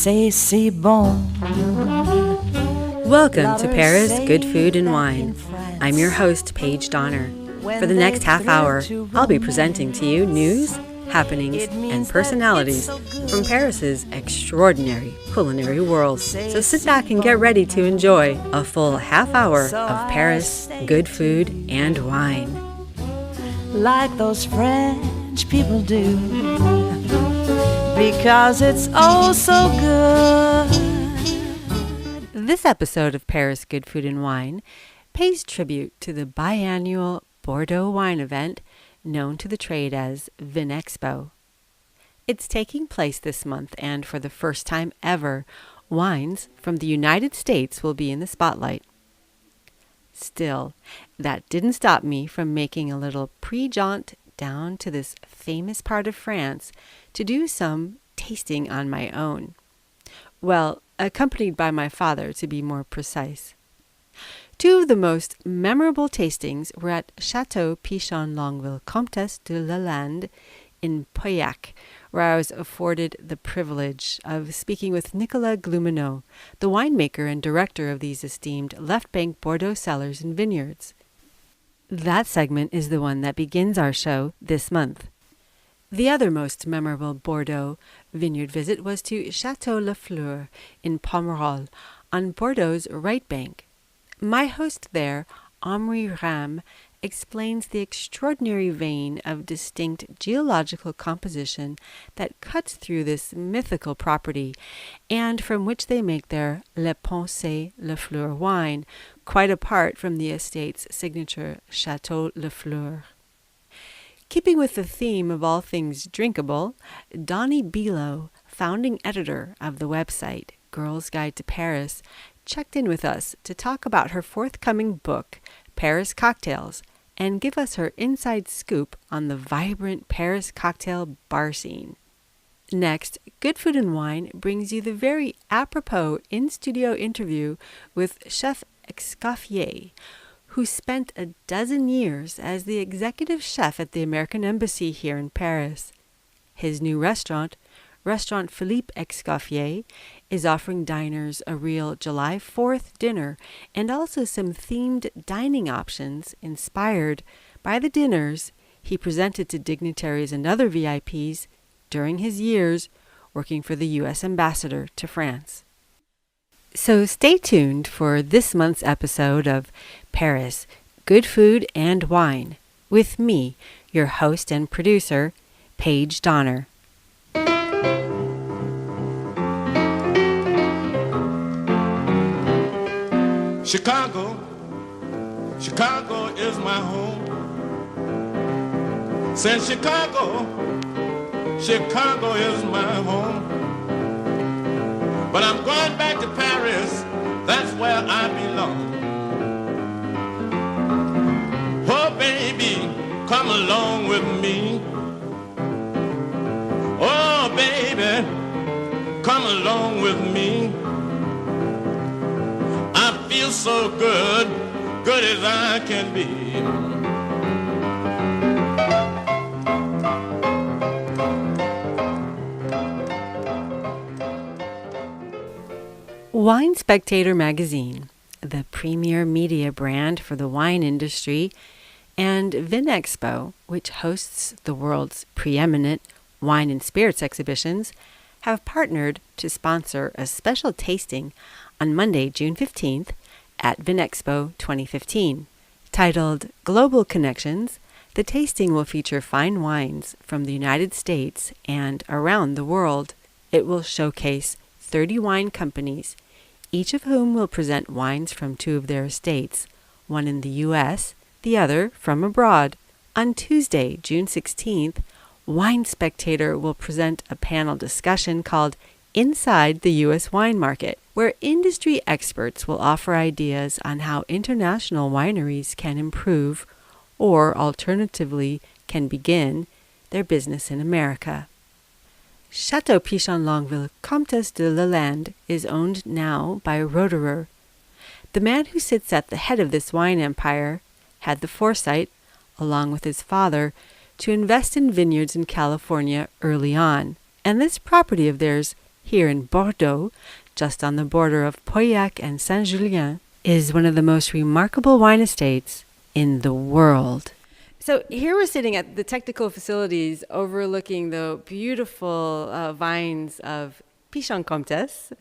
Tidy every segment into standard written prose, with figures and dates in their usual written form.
c'est bon. Welcome to Paris Good Food and Wine. I'm your host, Paige Donner. For the next half hour, I'll be presenting to you news, happenings, and personalities from Paris's extraordinary culinary world. So sit back and get ready to enjoy a full half hour of Paris Good Food and Wine. Like those French people do, because it's oh so good. This episode of Paris Good Food and Wine pays tribute to the biannual Bordeaux wine event known to the trade as Vinexpo. It's taking place this month, and for the first time ever, wines from the United States will be in the spotlight. Still, that didn't stop me from making a little pre-jaunt down to this famous part of France to do some tasting on my own. Well, accompanied by my father, to be more precise. Two of the most memorable tastings were at Château Pichon-Longueville Comtesse de Lalande in Pauillac, where I was afforded the privilege of speaking with Nicolas Glumineau, the winemaker and director of these esteemed left bank Bordeaux cellars and vineyards. That segment is the one that begins our show this month. The other most memorable Bordeaux vineyard visit was to Château Lafleur in Pomerol, on Bordeaux's right bank. My host there, Omri Ram, explains the extraordinary vein of distinct geological composition that cuts through this mythical property, and from which they make their Le Pensée Lafleur wine, quite apart from the estate's signature Château Lafleur. Keeping with the theme of all things drinkable, Donnie Bilo, founding editor of the website Girl's Guide to Paris, checked in with us to talk about her forthcoming book, Paris Cocktails, and give us her inside scoop on the vibrant Paris cocktail bar scene. Next, Good Food and Wine brings you the very apropos in-studio interview with Chef Escoffier, who spent a dozen years as the executive chef at the American Embassy here in Paris. His new restaurant, Restaurant Philippe Escoffier, is offering diners a real July 4th dinner and also some themed dining options inspired by the dinners he presented to dignitaries and other VIPs during his years working for the U.S. ambassador to France. So stay tuned for this month's episode of Paris Good Food and Wine with me, your host and producer, Paige Donner. Chicago is my home. Since Chicago is my home. But I'm going back to Paris, that's where I belong. Oh, baby, come along with me. Oh, baby, come along with me. I feel so good, good as I can be. Wine Spectator magazine, the premier media brand for the wine industry, and Vinexpo, which hosts the world's preeminent wine and spirits exhibitions, have partnered to sponsor a special tasting on Monday, June 15th at Vinexpo 2015. Titled Global Connections, the tasting will feature fine wines from the United States and around the world. It will showcase 30 wine companies, each of whom will present wines from two of their estates, one in the U.S., the other from abroad. On Tuesday, June 16th, Wine Spectator will present a panel discussion called Inside the U.S. Wine Market, where industry experts will offer ideas on how international wineries can improve, or alternatively can begin, their business in America. Château Pichon-Longueville Comtesse de Lalande is owned now by Roederer. The man who sits at the head of this wine empire had the foresight, along with his father, to invest in vineyards in California early on, and this property of theirs here in Bordeaux, just on the border of Pauillac and Saint-Julien, is one of the most remarkable wine estates in the world. So here we're sitting at the technical facilities overlooking the beautiful vines of Pichon Comtesse.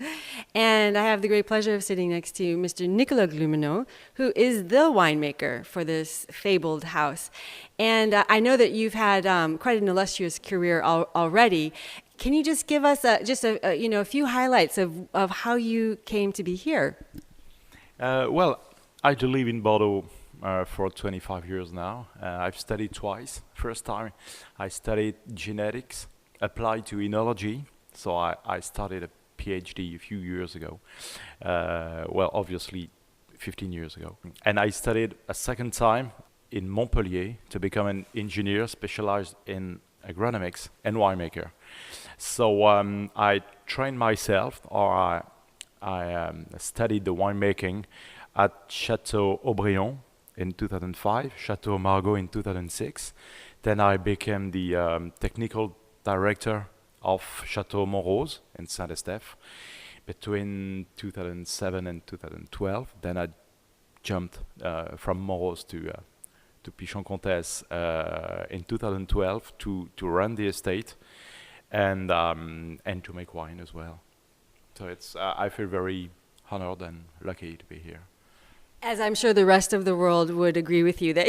And I have the great pleasure of sitting next to Mr. Nicolas Glumineau, who is the winemaker for this fabled house. And I know that you've had quite an illustrious career already. Can you just give us a few highlights of how you came to be here? Well, I do live in Bordeaux for 25 years now. I've studied twice. First time I studied genetics applied to enology. So I started a PhD a few years ago. Well, obviously 15 years ago. And I studied a second time in Montpellier to become an engineer specialized in agronomics and winemaker. So I trained myself, or I studied the winemaking at Chateau Aubryon in 2005, Chateau Margaux in 2006. Then I became the technical director of Chateau Montrose in Saint-Estèphe between 2007 and 2012. Then I jumped from Montrose to Pichon Comtesse in 2012 to run the estate and to make wine as well. So it's I feel very honored and lucky to be here. As I'm sure the rest of the world would agree with you that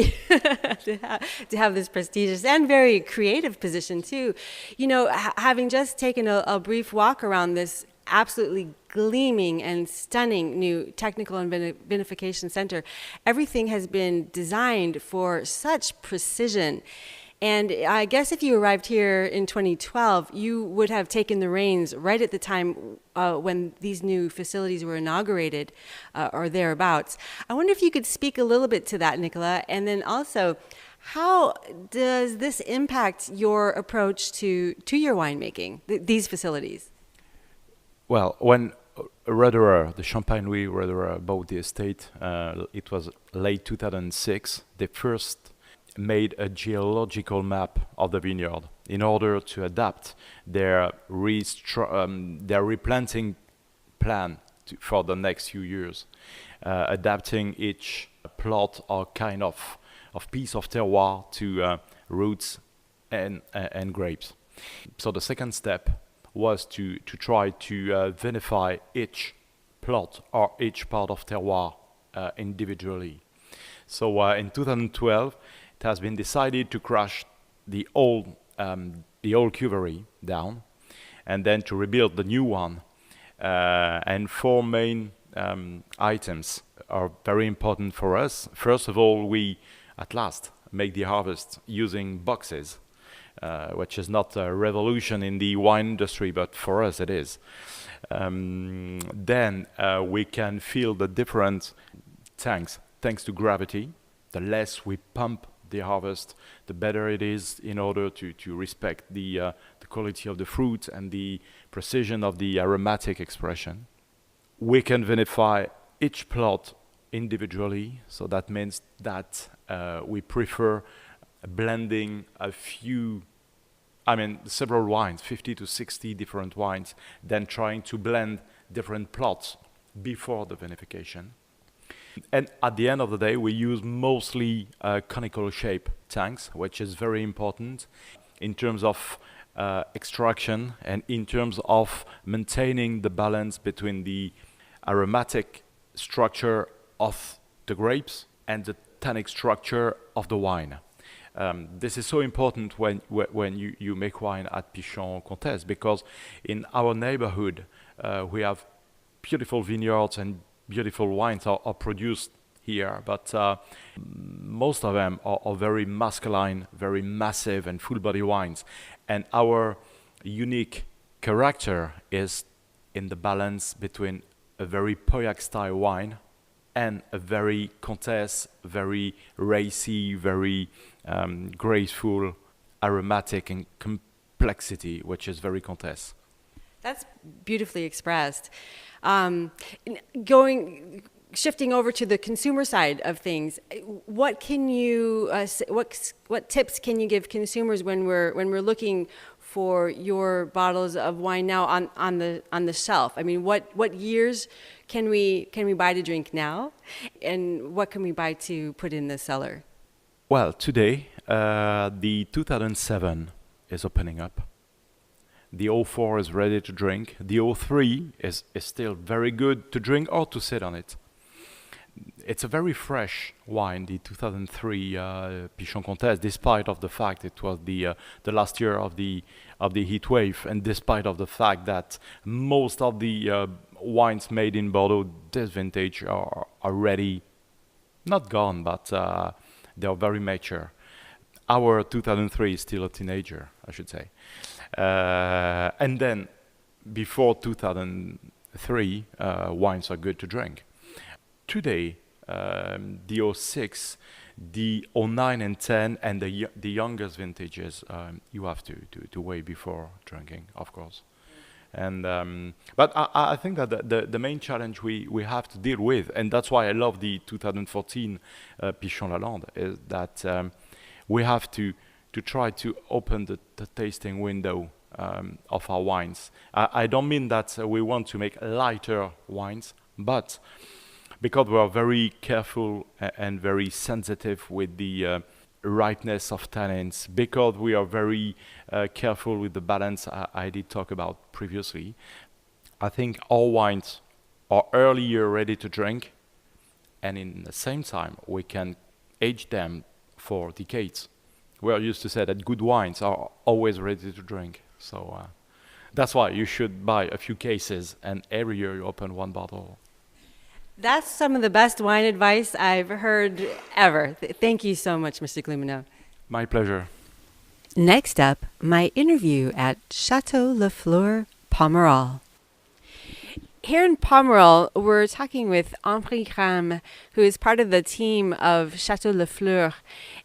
to have this prestigious and very creative position too. You know, having just taken a brief walk around this absolutely gleaming and stunning new technical and vinification center, everything has been designed for such precision. And I guess if you arrived here in 2012, you would have taken the reins right at the time when these new facilities were inaugurated or thereabouts. I wonder if you could speak a little bit to that, Nicolas, and then also, how does this impact your approach to your winemaking, these facilities? Well, when Roederer, the Champagne Louis Roederer, bought the estate, it was late 2006. They first made a geological map of the vineyard in order to adapt their replanting plan for the next few years, adapting each plot or kind of piece of terroir to roots and grapes. So the second step was to try to vinify each plot or each part of terroir individually. So in 2012, it has been decided to crush the old cuvée down, and then to rebuild the new one. And four main items are very important for us. First of all, we at last make the harvest using boxes, which is not a revolution in the wine industry, but for us it is. Then we can fill the different tanks thanks to gravity. The less we pump the harvest, the better it is in order to respect the quality of the fruit and the precision of the aromatic expression. We can vinify each plot individually, so that means that we prefer blending several wines, 50 to 60 different wines, than trying to blend different plots before the vinification. And at the end of the day, we use mostly conical shape tanks, which is very important in terms of extraction and in terms of maintaining the balance between the aromatic structure of the grapes and the tannic structure of the wine. This is so important when you make wine at Pichon Comtesse, because in our neighborhood we have beautiful vineyards and beautiful wines are produced here, but most of them are very masculine, very massive and full body wines. And our unique character is in the balance between a very Pauillac style wine and a very Comtesse, very racy, very graceful, aromatic and complexity, which is very Comtesse. That's beautifully expressed. Shifting over to the consumer side of things, what can you what tips can you give consumers when we're looking for your bottles of wine now on the shelf? I mean, what years can we buy to drink now, and what can we buy to put in the cellar? Well, today, the 2007 is opening up. The 04 is ready to drink. The 03 is still very good to drink or to sit on it. It's a very fresh wine, the 2003 Pichon Comtesse, despite of the fact it was the last year of the heat wave, and despite of the fact that most of the wines made in Bordeaux this vintage are already not gone, but they are very mature. Our 2003 is still a teenager, I should say. And then before 2003, wines are good to drink. Today, the 06, the 09 and 10, and the youngest vintages, you have to wait before drinking, of course. And but I think that the main challenge we have to deal with, and that's why I love the 2014 Pichon Lalande, is that we have to try to open the tasting window of our wines. I don't mean that we want to make lighter wines, but because we are very careful and very sensitive with the ripeness of tannins, because we are very careful with the balance I did talk about previously, I think all wines are earlier ready to drink, and in the same time we can age them for decades. We are used to say that good wines are always ready to drink, so that's why you should buy a few cases, and every year you open one bottle. That's some of the best wine advice I've heard ever. Thank you so much, Mr. Glumineau. My pleasure. Next up, my interview at Chateau Lafleur, Pomerol. Here in Pomerol, we're talking with Henri Gram, who is part of the team of Chateau Lafleur.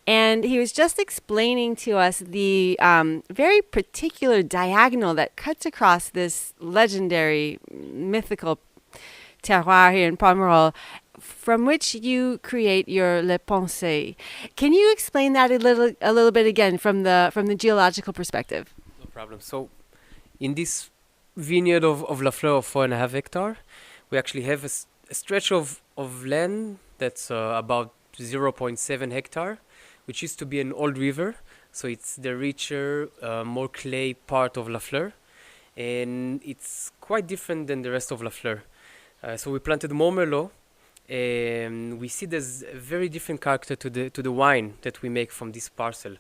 And he was just explaining to us the very particular diagonal that cuts across this legendary, mythical terroir here in Pomerol, from which you create your Le Pensée. Can you explain that a little bit again from the geological perspective? No problem. So, in this vineyard of Lafleur of 4.5 hectares, we actually have a stretch of land that's about 0.7 hectare, which used to be an old river. So it's the richer, more clay part of Lafleur, and it's quite different than the rest of Lafleur. So we planted more Merlot, and we see there's a very different character to the wine that we make from this parcel.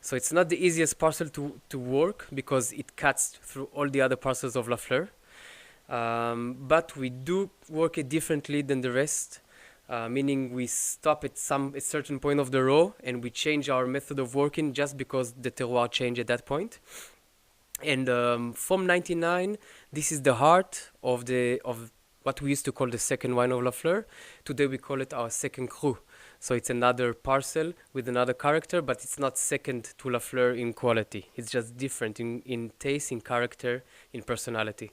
So it's not the easiest parcel to work because it cuts through all the other parcels of Lafleur. But we do work it differently than the rest, meaning we stop at a certain point of the row and we change our method of working just because the terroir changed at that point. And from 99, this is the heart of what we used to call the second wine of Lafleur. Today we call it our second cru. So it's another parcel with another character, but it's not second to Lafleur in quality. It's just different in taste, in character, in personality.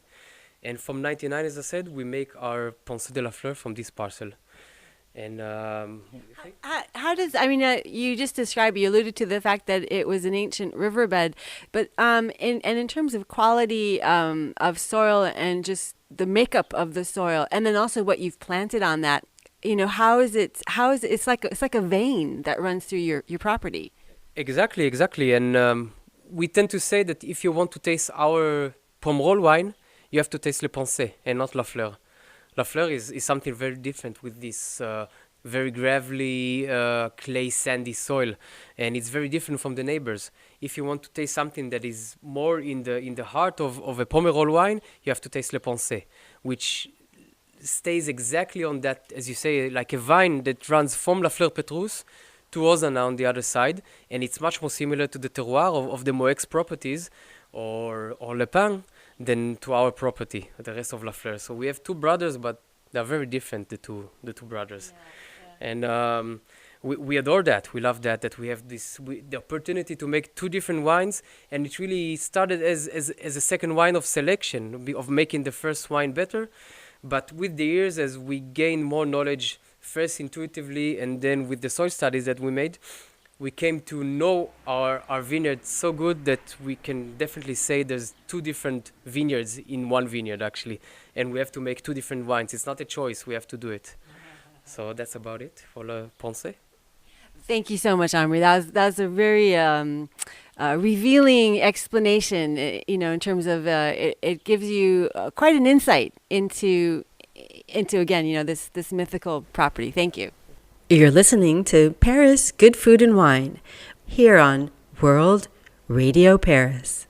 And from 99, as I said, we make our Pensée de Lafleur from this parcel. And how does, you just described, you alluded to the fact that it was an ancient riverbed, but in terms of quality of soil and just the makeup of the soil, and then also what you've planted on that, how is it, it's like a vein that runs through your property. Exactly. And we tend to say that if you want to taste our Pomerol wine, you have to taste Le Pensée and not Lafleur. Lafleur is something very different with this very gravelly, clay, sandy soil, and it's very different from the neighbors. If you want to taste something that is more in the heart of a Pomerol wine, you have to taste Le Pensée, which stays exactly on that, as you say, like a vine that runs from Lafleur Petrus to Ozana on the other side, and it's much more similar to the terroir of the Moex properties or Le Pin than to our property, the rest of Lafleur. So we have two brothers, but they're very different, the two brothers. Yeah. And we adore that. We love that we have the opportunity to make two different wines, and it really started as a second wine of selection, of making the first wine better. But with the years, as we gain more knowledge, first intuitively and then with the soil studies that we made, we came to know our vineyard so good that we can definitely say there's two different vineyards in one vineyard, actually. And we have to make two different wines. It's not a choice. We have to do it. So that's about it for Le Pensée. Thank you so much, Omri. That was a very revealing explanation. In terms of it gives you quite an insight into again, this mythical property. Thank you. You're listening to Paris Good Food and Wine here on World Radio Paris.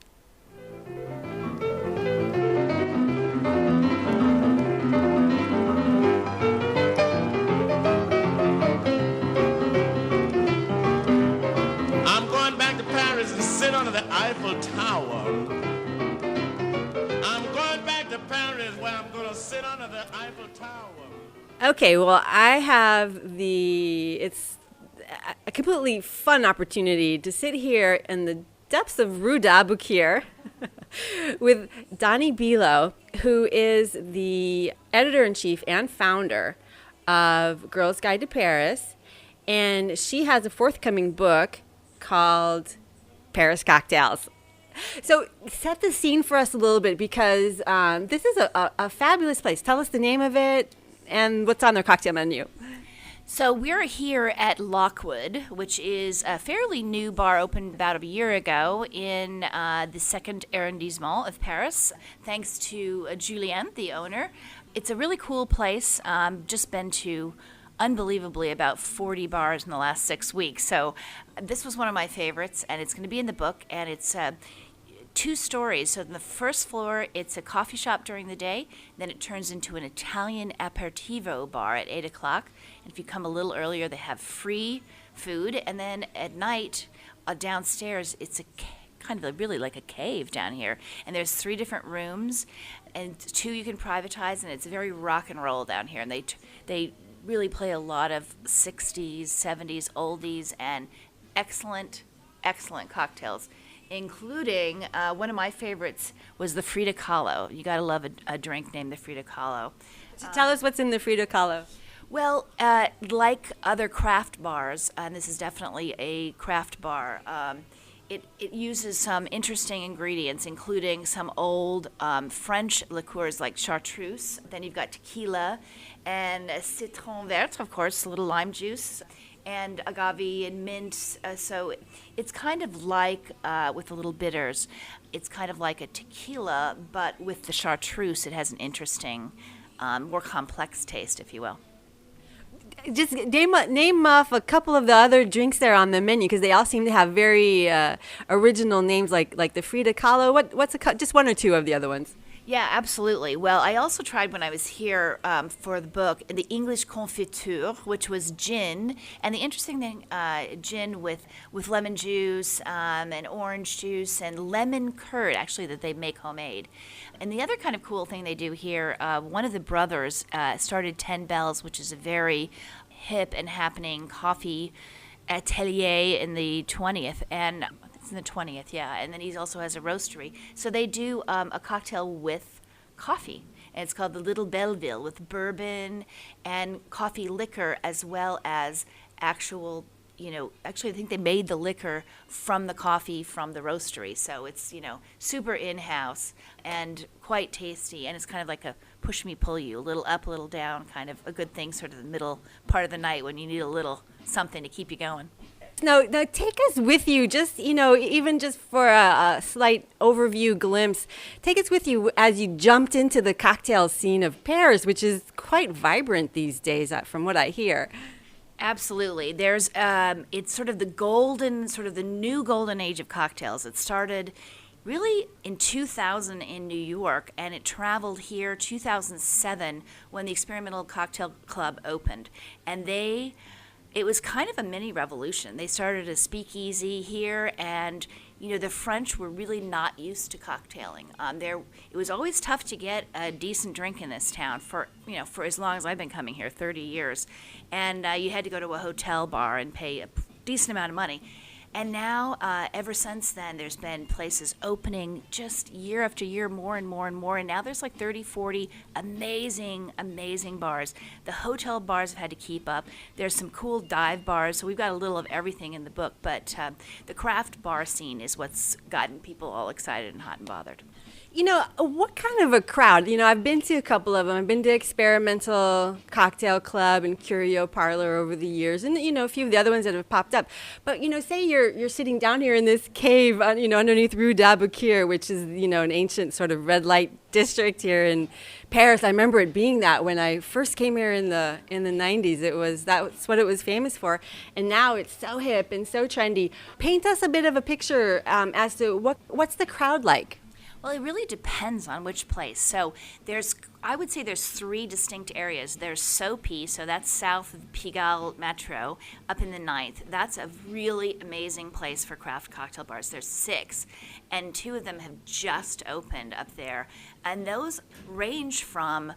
I'm going back to Paris and sit under the Eiffel Tower. I'm going back to Paris where I'm going to sit under the Eiffel Tower. Okay, well, I have it's a completely fun opportunity to sit here in the depths of Rue d'Abouquire with Dani Bilo, who is the editor-in-chief and founder of Girls Guide to Paris, and she has a forthcoming book called Paris Cocktails. So set the scene for us a little bit, because this is a fabulous place. Tell us the name of it and what's on their cocktail menu. So we're here at Lockwood, which is a fairly new bar opened about a year ago in the second arrondissement of Paris, thanks to Julien, the owner. It's a really cool place. Just been to, unbelievably, about 40 bars in the last 6 weeks. So this was one of my favorites, and it's going to be in the book, and it's 2 stories. So on the first floor, it's a coffee shop during the day. Then it turns into an Italian aperitivo bar at 8 o'clock. And if you come a little earlier, they have free food. And then at night, downstairs, it's kind of really like a cave down here. And there's 3 different rooms, and 2 you can privatize, and it's very rock and roll down here. And they really play a lot of 60s, 70s, oldies, and excellent cocktails, including one of my favorites was the Frida Kahlo. You got to love a drink named the Frida Kahlo. So tell us what's in the Frida Kahlo. Well, like other craft bars, and this is definitely a craft bar, it uses some interesting ingredients, including some old French liqueurs like chartreuse. Then you've got tequila and citron vert, of course, a little lime juice, and agave and mint. So it's kind of like, with a little bitters, it's kind of like a tequila, but with the chartreuse, it has an interesting, more complex taste, if you will. Just name off a couple of the other drinks there on the menu, because they all seem to have very original names, like the Frida Kahlo. What's just one or two of the other ones? Yeah, absolutely. Well, I also tried when I was here for the book the English confiture, which was gin. And the interesting thing, gin with lemon juice and orange juice and lemon curd, actually, that they make homemade. And the other kind of cool thing they do here, one of the brothers started 10 Bells, which is a very hip and happening coffee atelier in the 20th. And it's in the 20th, yeah. And then he also has a roastery. So they do a cocktail with coffee. And it's called the Little Belleville, with bourbon and coffee liquor, as well as actual, actually I think they made the liquor from the coffee from the roastery. So it's, super in-house and quite tasty. And it's kind of like a push me, pull you, a little up, a little down, kind of a good thing sort of the middle part of the night when you need a little something to keep you going. Now take us with you, just, even just for a slight overview glimpse. Take us with you as you jumped into the cocktail scene of Paris, which is quite vibrant these days, from what I hear. Absolutely. There's, it's sort of the new golden age of cocktails. It started really in 2000 in New York, and it traveled here 2007 when the Experimental Cocktail Club opened. And it was kind of a mini revolution. They started a speakeasy here, and the French were really not used to cocktailing. It was always tough to get a decent drink in this town for as long as I've been coming here, 30 years, and you had to go to a hotel bar and pay a decent amount of money. And now, ever since then, there's been places opening just year after year, more and more and more. And now there's like 30, 40 amazing, amazing bars. The hotel bars have had to keep up. There's some cool dive bars. So we've got a little of everything in the book. But the craft bar scene is what's gotten people all excited and hot and bothered. You know, what kind of a crowd? You know, I've been to a couple of them. I've been to Experimental Cocktail Club and Curio Parlor over the years, and, you know, a few of the other ones that have popped up. But, you know, say you're sitting down here in this cave, you know, underneath Rue d'Aboukir, which is, you know, an ancient sort of red light district here in Paris. I remember it being that when I first came here in the 90s. That's what it was famous for, and now it's so hip and so trendy. Paint us a bit of a picture as to what's the crowd like. Well, it really depends on which place. So I would say there's three distinct areas. There's Soapy, so that's south of Pigalle Metro, up in the 9th. That's a really amazing place for craft cocktail bars. There's 6, and 2 of them have just opened up there. And those range from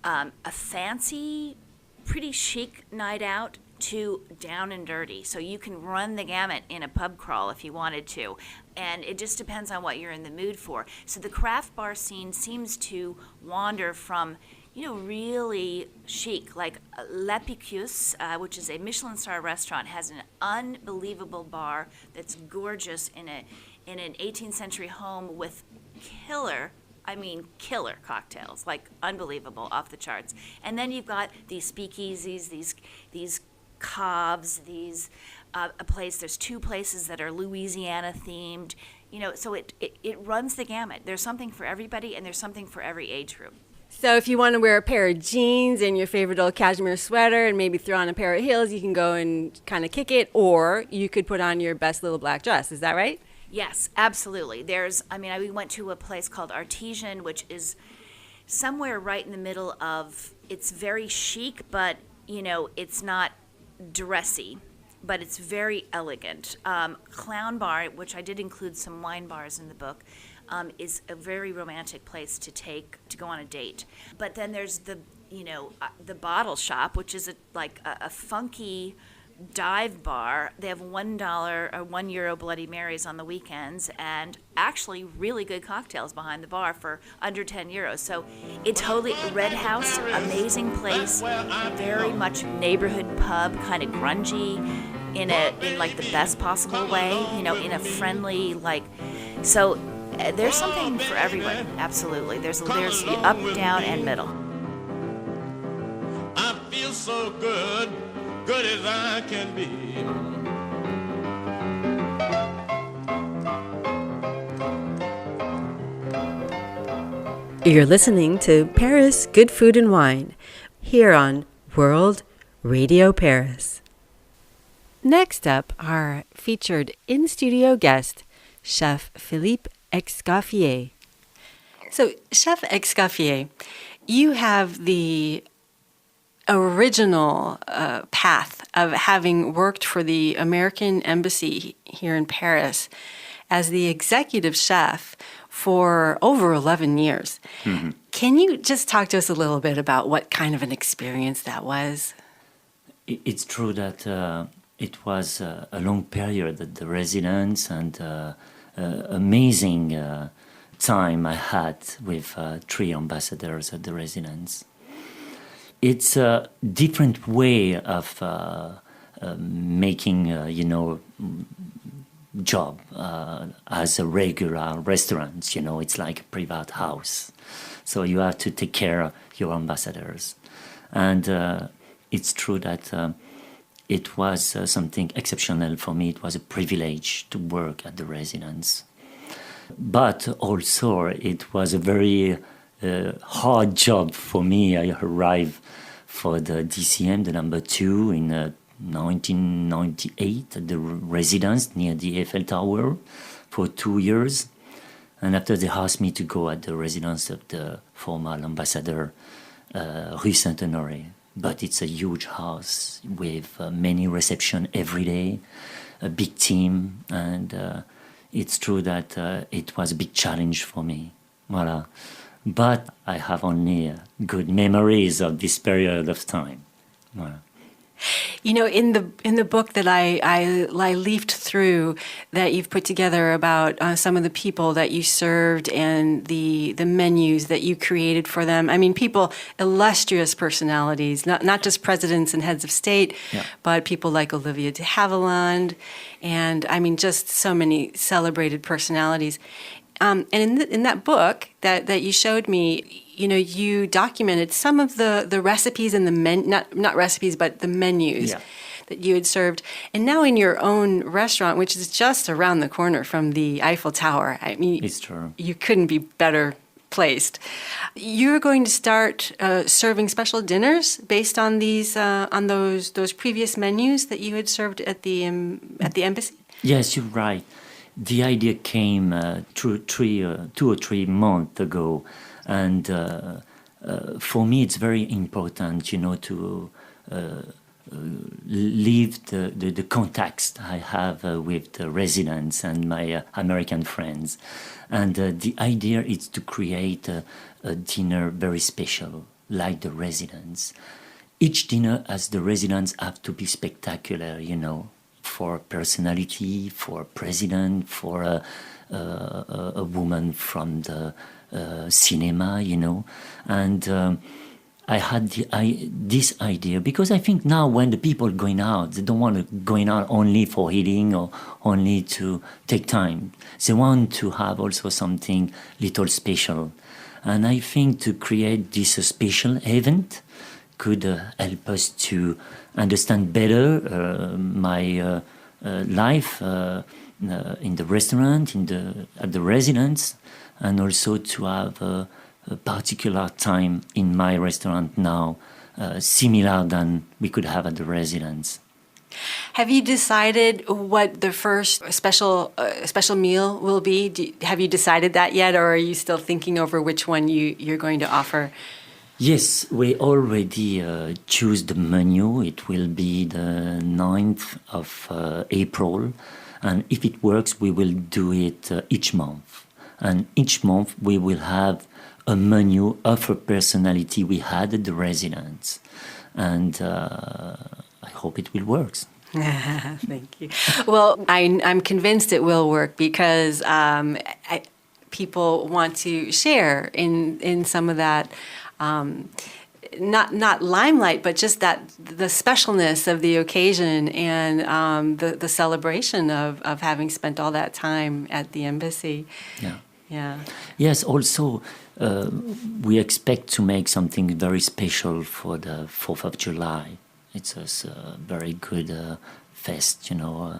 a fancy, pretty chic night out to down and dirty. So you can run the gamut in a pub crawl if you wanted to. And it just depends on what you're in the mood for. So the craft bar scene seems to wander from, you know, really chic, like Le Picus, which is a Michelin star restaurant, has an unbelievable bar that's gorgeous in an 18th century home with killer cocktails, like unbelievable, off the charts. And then you've got these speakeasies, these caves, there's 2 places that are Louisiana themed, you know, so it runs the gamut. There's something for everybody, and there's something for every age group. So if you want to wear a pair of jeans and your favorite old cashmere sweater and maybe throw on a pair of heels, you can go and kind of kick it, or you could put on your best little black dress. Is that right? Yes, absolutely. We went to a place called Artesian, which is somewhere right in the middle of, it's very chic, but, you know, it's not dressy, but it's very elegant. Clown Bar, which I did include some wine bars in the book, is a very romantic place to go on a date. But then there's the Bottle Shop, which is a funky dive bar. They have $1 or €1 Bloody Marys on the weekends, and actually really good cocktails behind the bar for under €10. So it's totally Red House, amazing place, very much neighborhood pub, kind of grungy, in the best possible way, you know, in a friendly so. There's something for everyone, absolutely. There's the up, down, and middle. I feel so good as I can be. You're listening to Paris Good Food and Wine here on World Radio Paris. Next up, our featured in-studio guest, Chef Philippe Escoffier. So, Chef Escoffier, you have the original path of having worked for the American Embassy here in Paris as the executive chef for over 11 years. Mm-hmm. Can you just talk to us a little bit about what kind of an experience that was? It's true that it was a long period at the residence, and amazing time I had with 3 ambassadors at the residence. It's a different way of making, job as a regular restaurant. You know, it's like a private house. So you have to take care of your ambassadors. And it's true that it was something exceptional for me. It was a privilege to work at the residence. But also it was a very hard job for me. I arrived for the DCM, the number 2, in 1998 at the residence near the Eiffel Tower for 2 years. And after they asked me to go at the residence of the former ambassador, Rue Saint-Honoré. But it's a huge house with many receptions every day, a big team, and it's true that it was a big challenge for me. Voilà. But I have only good memories of this period of time. Voilà. You know, in the book that I leafed through that you've put together about some of the people that you served and the menus that you created for them. I mean, people, illustrious personalities, not just presidents and heads of state, but people like Olivia de Havilland, and I mean, just so many celebrated personalities. And in that book that you showed me, you know, you documented some of the recipes and the not recipes, but the menus that you had served. And now in your own restaurant, which is just around the corner from the Eiffel Tower, I mean, It's true. You couldn't be better placed. You're going to start serving special dinners based on those previous menus that you had served at the embassy. Yes, you're right. The idea came 2 or 3 months ago, and for me it's very important, you know, to leave the context I have with the residents and my American friends. And the idea is to create a dinner very special, like the residents. Each dinner as the residents have to be spectacular, you know, for personality, for president, for a woman from the cinema, you know. And I had this idea because I think now when the people are going out, they don't want to going out only for eating or only to take time. They want to have also something little special. And I think to create this special event could help us to understand better my life in the restaurant, at the residence, and also to have a particular time in my restaurant now, similar than we could have at the residence. Have you decided what the first special meal will be? Have you decided that yet, or are you still thinking over which one you're going to offer? Yes, we already choose the menu. It will be the 9th of April. And if it works, we will do it each month. And each month we will have a menu of a personality we had at the residence. And I hope it will work. Thank you. Well, I'm convinced it will work because people want to share in some of that. Not limelight, but just that the specialness of the occasion and the celebration of having spent all that time at the embassy. Yeah. Yes. Also, we expect to make something very special for the 4th of July. It's a very good fest, you know,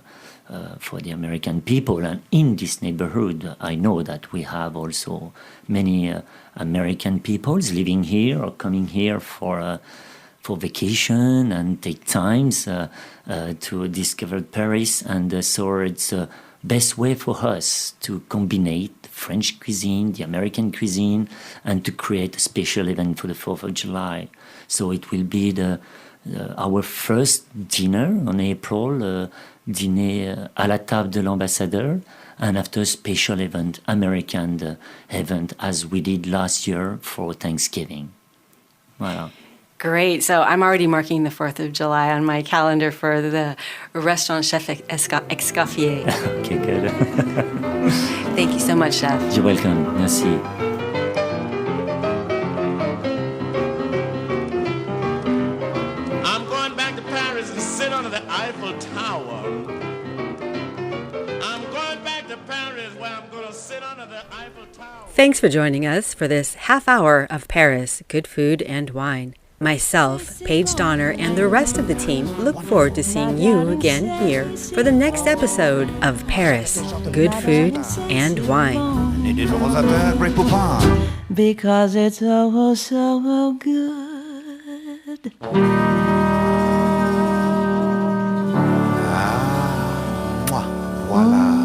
for the American people. And in this neighborhood, I know that we have also many American peoples living here or coming here for vacation and take times to discover Paris. And so it's the best way for us to combine French cuisine, the American cuisine, and to create a special event for the 4th of July. So it will be our first dinner on April, dîner à la table de l'ambassadeur, and after a special event, American event, as we did last year for Thanksgiving. Voilà. Great. So I'm already marking the 4th of July on my calendar for the Restaurant Chef Escoffier. Okay, good. Thank you so much, Chef. You're welcome. Merci. I'm going back to Paris and sit under the Eiffel Tower. I'm going back to Paris where I'm going to sit under the Eiffel Tower. Thanks for joining us for this half hour of Paris, Good Food and Wine. Myself, Paige Donner, and the rest of the team look forward to seeing you again here for the next episode of Paris, Good Food and Wine. Et des rosateurs Grey Poupon. Because it's oh so good. Ah, moi, voilà.